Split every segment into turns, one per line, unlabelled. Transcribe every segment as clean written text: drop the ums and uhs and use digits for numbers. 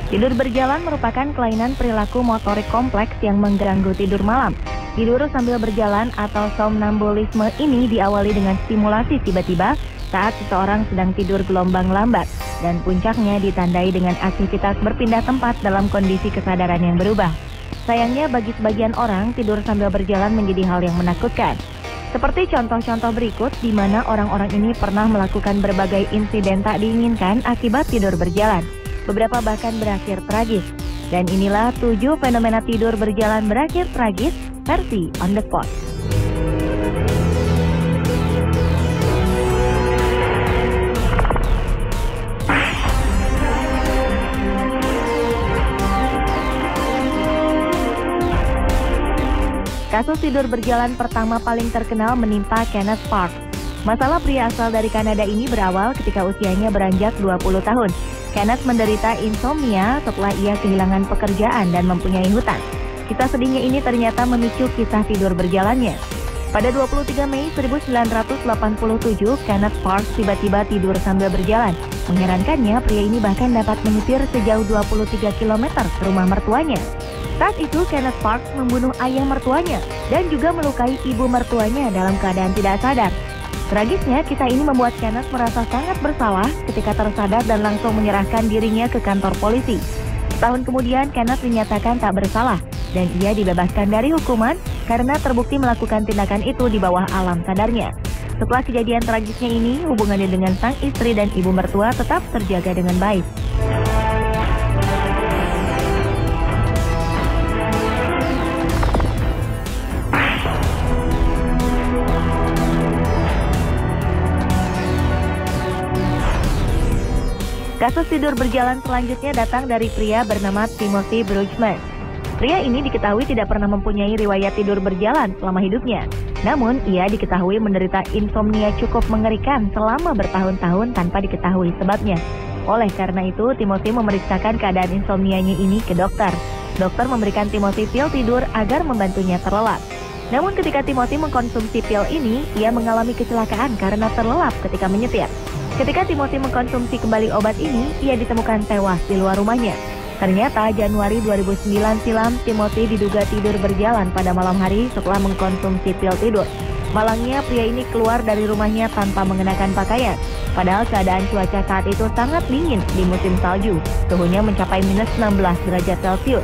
Tidur berjalan merupakan kelainan perilaku motorik kompleks yang mengganggu tidur malam. Tidur sambil berjalan atau somnambulisme ini diawali dengan stimulasi tiba-tiba saat seseorang sedang tidur gelombang lambat dan puncaknya ditandai dengan aktivitas berpindah tempat dalam kondisi kesadaran yang berubah. Sayangnya bagi sebagian orang, tidur sambil berjalan menjadi hal yang menakutkan. Seperti contoh-contoh berikut di mana orang-orang ini pernah melakukan berbagai insiden tak diinginkan akibat tidur berjalan. Beberapa bahkan berakhir tragis. Dan inilah 7 fenomena tidur berjalan berakhir tragis versi On The Spot. Kasus tidur berjalan pertama paling terkenal menimpa Kenneth Park. Masalah pria asal dari Kanada ini berawal ketika usianya beranjak 20 tahun. Kenneth menderita insomnia setelah ia kehilangan pekerjaan dan mempunyai hutang. Kisah sedihnya ini ternyata memicu kisah tidur berjalannya. Pada 23 Mei 1987, Kenneth Park tiba-tiba tidur sambil berjalan. Mengherankannya, pria ini bahkan dapat menyetir sejauh 23 km ke rumah mertuanya. Saat itu, Kenneth Park membunuh ayah mertuanya dan juga melukai ibu mertuanya dalam keadaan tidak sadar. Tragisnya, kisah ini membuat Kenneth merasa sangat bersalah ketika tersadar dan langsung menyerahkan dirinya ke kantor polisi. Setahun kemudian, Kenneth dinyatakan tak bersalah dan ia dibebaskan dari hukuman karena terbukti melakukan tindakan itu di bawah alam sadarnya. Setelah kejadian tragisnya ini, hubungannya dengan sang istri dan ibu mertua tetap terjaga dengan baik. Kasus tidur berjalan selanjutnya datang dari pria bernama Timothy Brugman. Pria ini diketahui tidak pernah mempunyai riwayat tidur berjalan selama hidupnya. Namun, ia diketahui menderita insomnia cukup mengerikan selama bertahun-tahun tanpa diketahui sebabnya. Oleh karena itu, Timothy memeriksakan keadaan insomnianya ini ke dokter. Dokter memberikan Timothy pil tidur agar membantunya terlelap. Namun ketika Timothy mengkonsumsi pil ini, ia mengalami kecelakaan karena terlelap ketika menyetir. Ketika Timothy mengkonsumsi kembali obat ini, ia ditemukan tewas di luar rumahnya. Ternyata Januari 2009 silam, Timothy diduga tidur berjalan pada malam hari setelah mengkonsumsi pil tidur. Malangnya, pria ini keluar dari rumahnya tanpa mengenakan pakaian. Padahal keadaan cuaca saat itu sangat dingin di musim salju. Suhunya mencapai minus 16 derajat Celcius.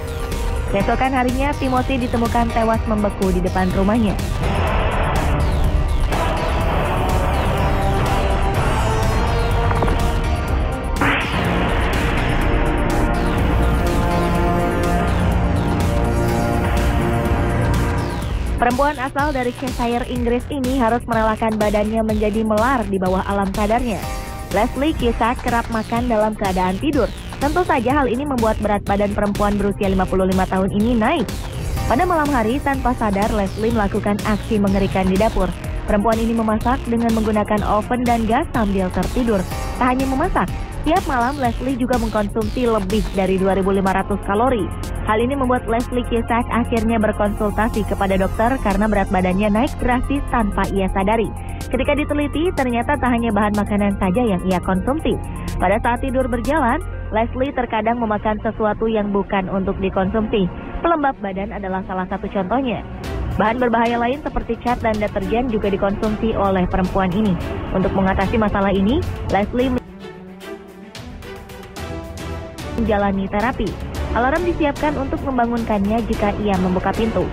Keesokan harinya, Timothy ditemukan tewas membeku di depan rumahnya. Perempuan asal dari Cheshire, Inggris ini harus merelakan badannya menjadi melar di bawah alam sadarnya. Leslie Cusack kerap makan dalam keadaan tidur. Tentu saja hal ini membuat berat badan perempuan berusia 55 tahun ini naik. Pada malam hari, tanpa sadar, Leslie melakukan aksi mengerikan di dapur. Perempuan ini memasak dengan menggunakan oven dan gas sambil tertidur. Tak hanya memasak, tiap malam Leslie juga mengkonsumsi lebih dari 2.500 kalori. Hal ini membuat Leslie Cusack akhirnya berkonsultasi kepada dokter karena berat badannya naik drastis tanpa ia sadari. Ketika diteliti, ternyata tak hanya bahan makanan saja yang ia konsumsi. Pada saat tidur berjalan, Leslie terkadang memakan sesuatu yang bukan untuk dikonsumsi. Pelembab badan adalah salah satu contohnya. Bahan berbahaya lain seperti cat dan deterjen juga dikonsumsi oleh perempuan ini. Untuk mengatasi masalah ini, Leslie menjalani terapi. Alarm disiapkan untuk membangunkannya jika ia membuka pintu.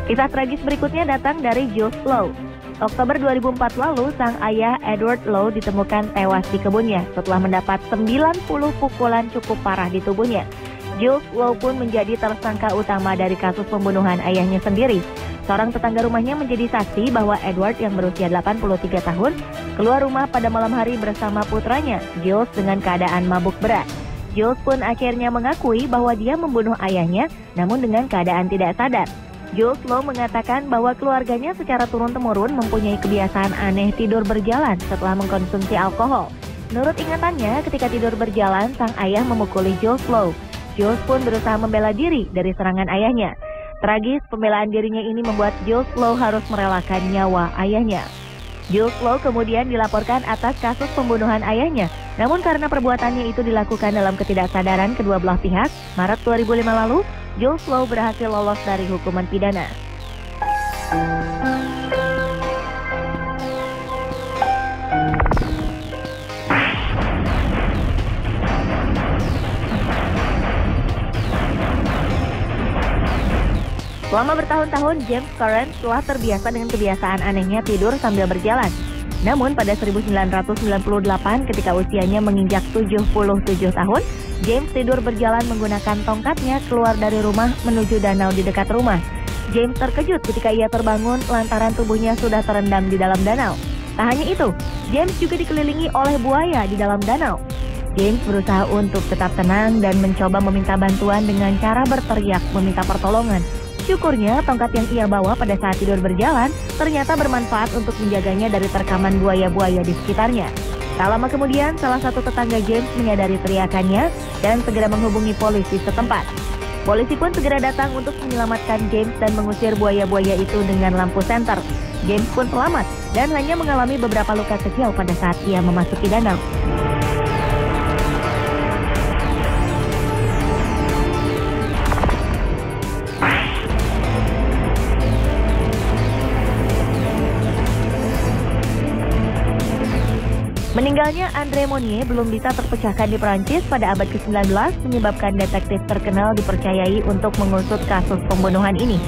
Kisah tragis berikutnya datang dari Jules Lowe. Oktober 2004 lalu, sang ayah Edward Lowe ditemukan tewas di kebunnya setelah mendapat 90 pukulan cukup parah di tubuhnya. Jules Lowe pun menjadi tersangka utama dari kasus pembunuhan ayahnya sendiri. Seorang tetangga rumahnya menjadi saksi bahwa Edward yang berusia 83 tahun keluar rumah pada malam hari bersama putranya, Jules, dengan keadaan mabuk berat. Jules pun akhirnya mengakui bahwa dia membunuh ayahnya, namun dengan keadaan tidak sadar. Jules Lowe mengatakan bahwa keluarganya secara turun-temurun mempunyai kebiasaan aneh tidur berjalan setelah mengkonsumsi alkohol. Menurut ingatannya, ketika tidur berjalan, sang ayah memukuli Jules Lowe. Jules pun berusaha membela diri dari serangan ayahnya. Tragis, pembelaan dirinya ini membuat Jules Lowe harus merelakan nyawa ayahnya. Jules Lowe kemudian dilaporkan atas kasus pembunuhan ayahnya. Namun karena perbuatannya itu dilakukan dalam ketidaksadaran kedua belah pihak, Maret 2005 lalu, Jules Lowe berhasil lolos dari hukuman pidana. Selama bertahun-tahun, James Curran telah terbiasa dengan kebiasaan anehnya tidur sambil berjalan. Namun pada 1998 ketika usianya menginjak 77 tahun, James tidur berjalan menggunakan tongkatnya keluar dari rumah menuju danau di dekat rumah. James terkejut ketika ia terbangun lantaran tubuhnya sudah terendam di dalam danau. Tak hanya itu, James juga dikelilingi oleh buaya di dalam danau. James berusaha untuk tetap tenang dan mencoba meminta bantuan dengan cara berteriak meminta pertolongan. Syukurnya, tongkat yang ia bawa pada saat tidur berjalan ternyata bermanfaat untuk menjaganya dari terkaman buaya-buaya di sekitarnya. Tak lama kemudian, salah satu tetangga James menyadari teriakannya dan segera menghubungi polisi setempat. Polisi pun segera datang untuk menyelamatkan James dan mengusir buaya-buaya itu dengan lampu senter. James pun selamat dan hanya mengalami beberapa luka kecil pada saat ia memasuki danau. Meninggalnya André Monnier belum bisa terpecahkan di Perancis pada abad ke-19 menyebabkan detektif terkenal dipercayai untuk mengusut kasus pembunuhan ini.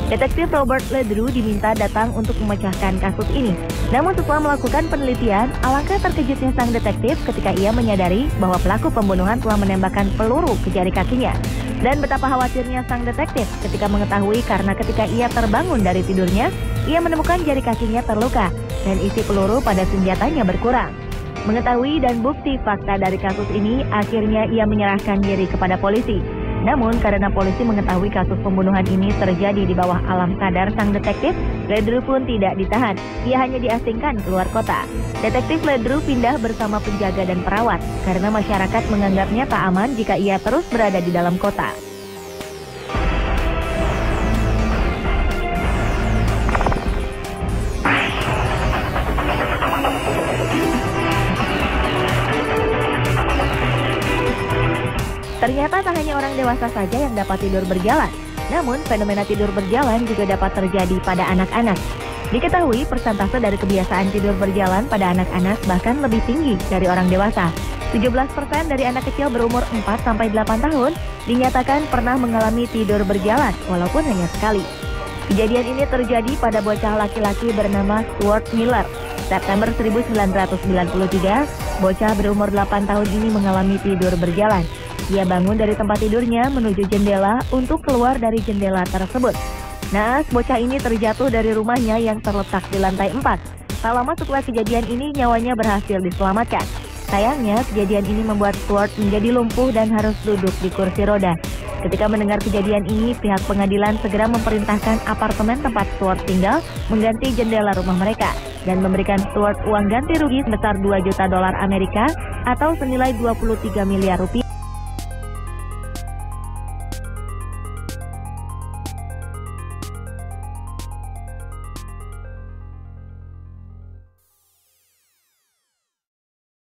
Detektif Robert Ledru diminta datang untuk memecahkan kasus ini. Namun setelah melakukan penelitian, alangkah terkejutnya sang detektif ketika ia menyadari bahwa pelaku pembunuhan telah menembakkan peluru ke jari kakinya. Dan betapa khawatirnya sang detektif ketika mengetahui karena ketika ia terbangun dari tidurnya, ia menemukan jari kakinya terluka dan isi peluru pada senjatanya berkurang. Mengetahui dan bukti fakta dari kasus ini, akhirnya ia menyerahkan diri kepada polisi. Namun karena polisi mengetahui kasus pembunuhan ini terjadi di bawah alam sadar sang detektif, Ledru pun tidak ditahan. Ia hanya diasingkan keluar kota. Detektif Ledru pindah bersama penjaga dan perawat karena masyarakat menganggapnya tak aman jika ia terus berada di dalam kota. Ternyata tak hanya orang dewasa saja yang dapat tidur berjalan, namun fenomena tidur berjalan juga dapat terjadi pada anak-anak. Diketahui persentase dari kebiasaan tidur berjalan pada anak-anak bahkan lebih tinggi dari orang dewasa. 17% dari anak kecil berumur 4-8 tahun dinyatakan pernah mengalami tidur berjalan walaupun hanya sekali. Kejadian ini terjadi pada bocah laki-laki bernama Stuart Miller. September 1993, bocah berumur 8 tahun ini mengalami tidur berjalan. Ia bangun dari tempat tidurnya menuju jendela untuk keluar dari jendela tersebut. Naas, bocah ini terjatuh dari rumahnya yang terletak di lantai 4. Tak lama setelah kejadian ini, nyawanya berhasil diselamatkan. Sayangnya, kejadian ini membuat Stuart menjadi lumpuh dan harus duduk di kursi roda. Ketika mendengar kejadian ini, pihak pengadilan segera memerintahkan apartemen tempat Stuart tinggal mengganti jendela rumah mereka dan memberikan Stuart uang ganti rugi sebesar $2 juta atau senilai 23 miliar rupiah.